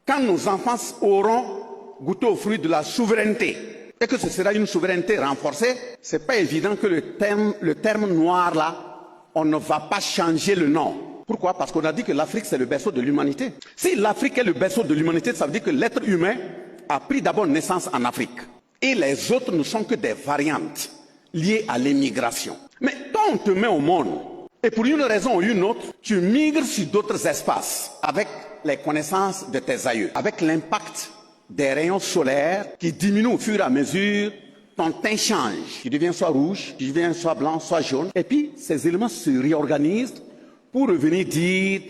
quand nos enfants auront goûté aux fruits de la souveraineté, et que ce sera une souveraineté renforcée, c'est pas évident que le terme noir là, on ne va pas changer le nom. Pourquoi? Parce qu'on a dit que l'Afrique c'est le berceau de l'humanité. Si l'Afrique est le berceau de l'humanité, ça veut dire que l'être humain a pris d'abord naissance en Afrique. Et les autres ne sont que des variantes liées à l'immigration. Mais toi on te met au monde, et pour une raison ou une autre, tu migres sur d'autres espaces avec les connaissances de tes aïeux, avec l'impact des rayons solaires qui diminuent au fur et à mesure, ton teint change. Tu deviens soit rouge, tu deviens soit blanc, soit jaune. Et puis, ces éléments se réorganisent pour revenir dire,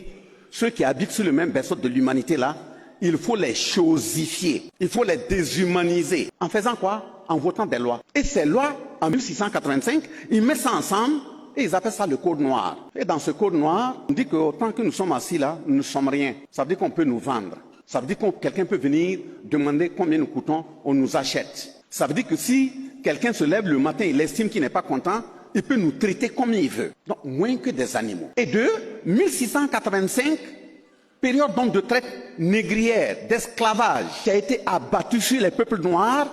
ceux qui habitent sur le même berceau de l'humanité là, il faut les chosifier, il faut les déshumaniser. En faisant quoi? En votant des lois. Et ces lois, en 1685, ils mettent ça ensemble et ils appellent ça le code noir. Et dans ce code noir, on dit que autant que nous sommes assis là, nous ne sommes rien. Ça veut dire qu'on peut nous vendre. Ça veut dire que quelqu'un peut venir demander combien nous coûtons, on nous achète. Ça veut dire que si quelqu'un se lève le matin, il estime qu'il n'est pas content, il peut nous traiter comme il veut. Donc moins que des animaux. Et de 1685, période donc de traite négrière, d'esclavage, qui a été abattue sur les peuples noirs.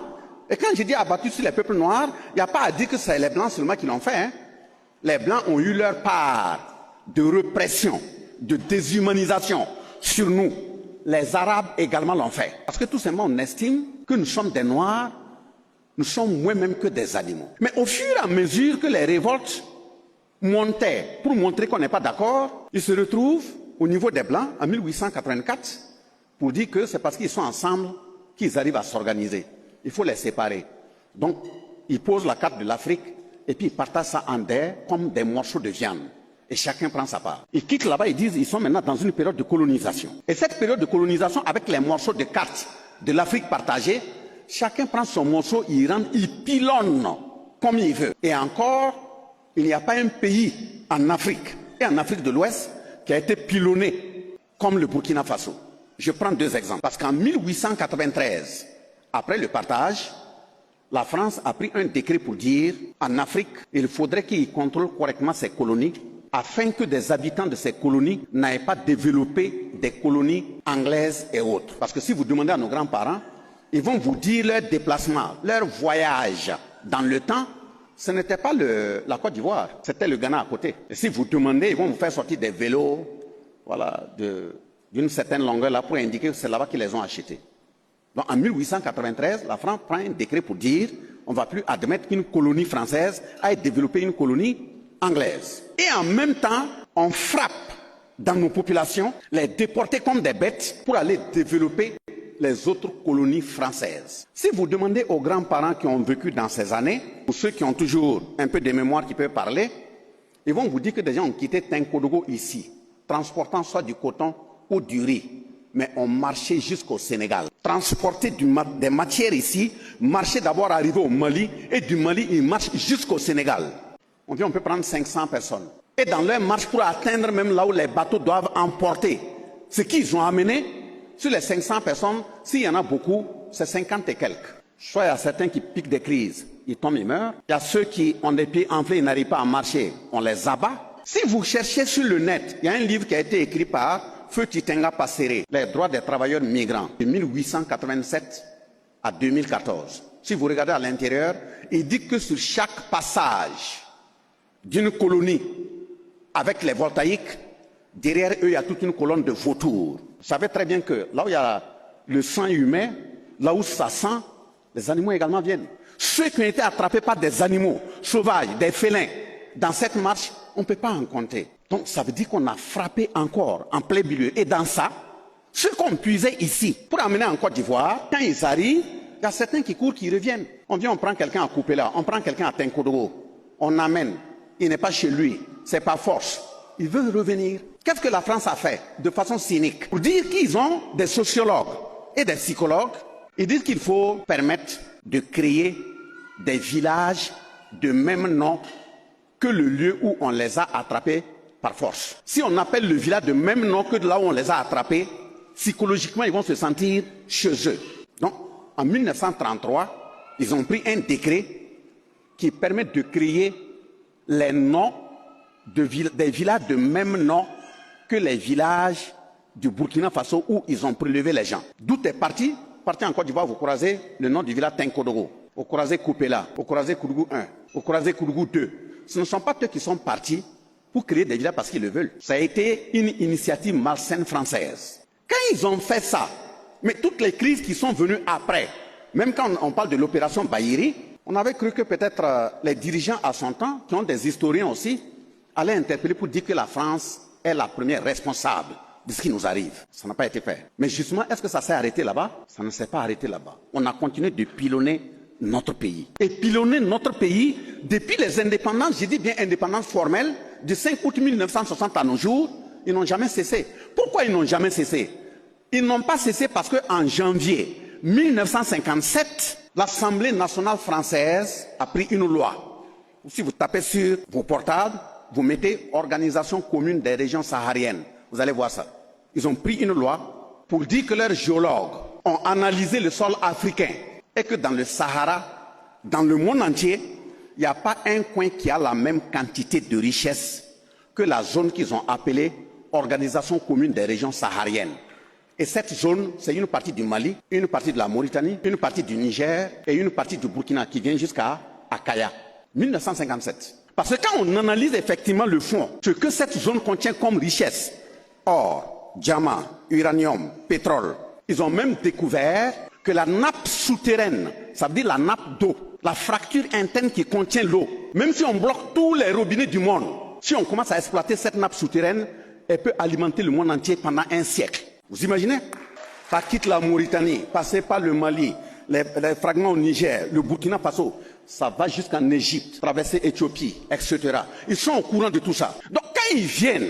Et quand je dis abattu sur les peuples noirs, il n'y a pas à dire que c'est les Blancs seulement qui l'ont fait. Hein. Les Blancs ont eu leur part de répression, de déshumanisation sur nous. Les Arabes également l'ont fait. Parce que tout simplement, on estime que nous sommes des Noirs, nous sommes moins même que des animaux. Mais au fur et à mesure que les révoltes montaient pour montrer qu'on n'est pas d'accord, ils se retrouvent au niveau des Blancs en 1884 pour dire que c'est parce qu'ils sont ensemble qu'ils arrivent à s'organiser. Il faut les séparer. Donc, ils posent la carte de l'Afrique et puis ils partagent ça en deux comme des morceaux de viande. Et chacun prend sa part. Ils quittent là-bas, ils disent qu'ils sont maintenant dans une période de colonisation. Et cette période de colonisation, avec les morceaux de cartes de l'Afrique partagée, chacun prend son morceau, il rentre, il pilonne comme il veut. Et encore, il n'y a pas un pays en Afrique et en Afrique de l'Ouest qui a été pilonné comme le Burkina Faso. Je prends deux exemples. Parce qu'en 1893, après le partage, la France a pris un décret pour dire en Afrique, il faudrait qu'il contrôle correctement ses colonies afin que des habitants de ces colonies n'aient pas développé des colonies anglaises et autres. Parce que si vous demandez à nos grands-parents, ils vont vous dire leur déplacement, leur voyage dans le temps, ce n'était pas la Côte d'Ivoire, c'était le Ghana à côté. Et si vous demandez, ils vont vous faire sortir des vélos voilà, d'une certaine longueur là pour indiquer que c'est là-bas qu'ils les ont achetés. Donc en 1893, la France prend un décret pour dire on ne va plus admettre qu'une colonie française ait développé une colonie anglaise. Et en même temps, on frappe dans nos populations, les déporter comme des bêtes pour aller développer les autres colonies françaises. Si vous demandez aux grands-parents qui ont vécu dans ces années, ou ceux qui ont toujours un peu de mémoire qui peuvent parler, ils vont vous dire que des gens ont quitté Tinkodogo ici, transportant soit du coton ou du riz, mais on marchait jusqu'au Sénégal. Transporter des matières ici, marcher d'abord arriver au Mali, et du Mali, ils marchent jusqu'au Sénégal. On peut prendre 500 personnes. Et dans leur marche pour atteindre même là où les bateaux doivent emporter, ce qu'ils ont amené, sur les 500 personnes, s'il y en a beaucoup, c'est 50 et quelques. Soit il y a certains qui piquent des crises, ils tombent, ils meurent. Il y a ceux qui ont des pieds enflés, ils n'arrivent pas à marcher, on les abat. Si vous cherchez sur le net, il y a un livre qui a été écrit par Feu Titenga Passeré, Les droits des travailleurs migrants, de 1887 à 2014. Si vous regardez à l'intérieur, il dit que sur chaque passage d'une colonie avec les voltaïques, derrière eux, il y a toute une colonne de vautours. Vous savez très bien que là où il y a le sang humain, là où ça sent, les animaux également viennent. Ceux qui ont été attrapés par des animaux sauvages, des félins, dans cette marche, on ne peut pas en compter. Donc ça veut dire qu'on a frappé encore en plein milieu. Et dans ça, ceux qu'on puisait ici pour amener en Côte d'Ivoire, quand ils arrivent, il y a certains qui courent, qui reviennent. On vient, on prend quelqu'un à couper là, on prend quelqu'un à Tinkodogo, on amène. Il n'est pas chez lui, c'est par force. Il veut revenir. Qu'est-ce que la France a fait de façon cynique? Pour dire qu'ils ont des sociologues et des psychologues, ils disent qu'il faut permettre de créer des villages de même nom que le lieu où on les a attrapés par force. Si on appelle le village de même nom que de là où on les a attrapés, psychologiquement, ils vont se sentir chez eux. Donc, en 1933, ils ont pris un décret qui permet de créer les noms des villages de même nom que les villages du Burkina Faso où ils ont prélevé les gens. D'où est parti? Partez en Côte d'Ivoire, vous croisez le nom du village Tenkodoro, vous croisez Koupela, vous croisez Kourougou 1, vous croisez Kourougou 2. Ce ne sont pas eux qui sont partis pour créer des villages parce qu'ils le veulent. Ça a été une initiative malsaine française. Quand ils ont fait ça, mais toutes les crises qui sont venues après, même quand on parle de l'opération Bayiri, on avait cru que peut-être les dirigeants à son temps, qui ont des historiens aussi, allaient interpeller pour dire que la France est la première responsable de ce qui nous arrive. Ça n'a pas été fait. Mais justement, est-ce que ça s'est arrêté là-bas? Ça ne s'est pas arrêté là-bas. On a continué de pilonner notre pays. Et pilonner notre pays depuis les indépendances, je dis bien indépendance formelle, du 5 août 1960 à nos jours, ils n'ont jamais cessé. Pourquoi ils n'ont jamais cessé? Ils n'ont pas cessé parce qu'en janvier 1957, l'Assemblée nationale française a pris une loi. Si vous tapez sur vos portables, vous mettez Organisation commune des régions sahariennes. Vous allez voir ça. Ils ont pris une loi pour dire que leurs géologues ont analysé le sol africain et que dans le Sahara, dans le monde entier, il n'y a pas un coin qui a la même quantité de richesse que la zone qu'ils ont appelée Organisation commune des régions sahariennes. Et cette zone, c'est une partie du Mali, une partie de la Mauritanie, une partie du Niger et une partie du Burkina qui vient jusqu'à Kaya. 1957. Parce que quand on analyse effectivement le fond, ce que cette zone contient comme richesse, or, diamant, uranium, pétrole, ils ont même découvert que la nappe souterraine, ça veut dire la nappe d'eau, la fracture interne qui contient l'eau, même si on bloque tous les robinets du monde, si on commence à exploiter cette nappe souterraine, elle peut alimenter le monde entier pendant un siècle. Vous imaginez? Ça quitte la Mauritanie, passer par le Mali, les fragments au Niger, le Burkina Faso, ça va jusqu'en Égypte, traverser Éthiopie, etc. Ils sont au courant de tout ça. Donc quand ils viennent,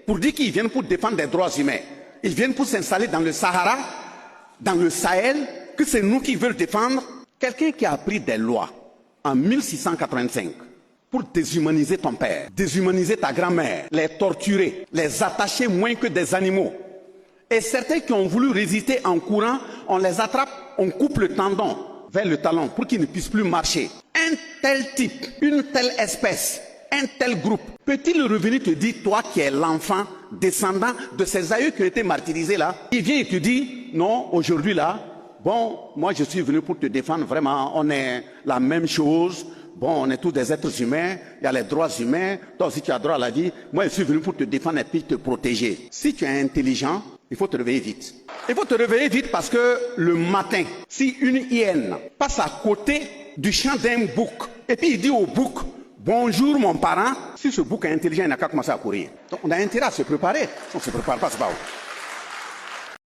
pour dire qu'ils viennent pour défendre les droits humains, ils viennent pour s'installer dans le Sahara, dans le Sahel, que c'est nous qui veulent défendre. Quelqu'un qui a pris des lois en 1685 pour déshumaniser ton père, déshumaniser ta grand-mère, les torturer, les attacher moins que des animaux. Et certains qui ont voulu résister en courant, on les attrape, on coupe le tendon vers le talon pour qu'ils ne puissent plus marcher. Un tel type, une telle espèce, un tel groupe, peut-il revenir te dire, toi qui es l'enfant descendant de ces aïeux qui ont été martyrisés là, il vient et te dit, non, aujourd'hui là, bon, moi je suis venu pour te défendre, vraiment, on est la même chose, bon, on est tous des êtres humains, il y a les droits humains, toi aussi tu as droit à la vie, moi je suis venu pour te défendre et puis te protéger. Si tu es intelligent, il faut te réveiller vite. Il faut te réveiller vite parce que le matin, si une hyène passe à côté du champ d'un bouc, et puis il dit au bouc, bonjour mon parent, si ce bouc est intelligent, il n'a qu'à commencer à courir. Donc on a intérêt à se préparer. Si on ne se prépare pas, c'est pas où.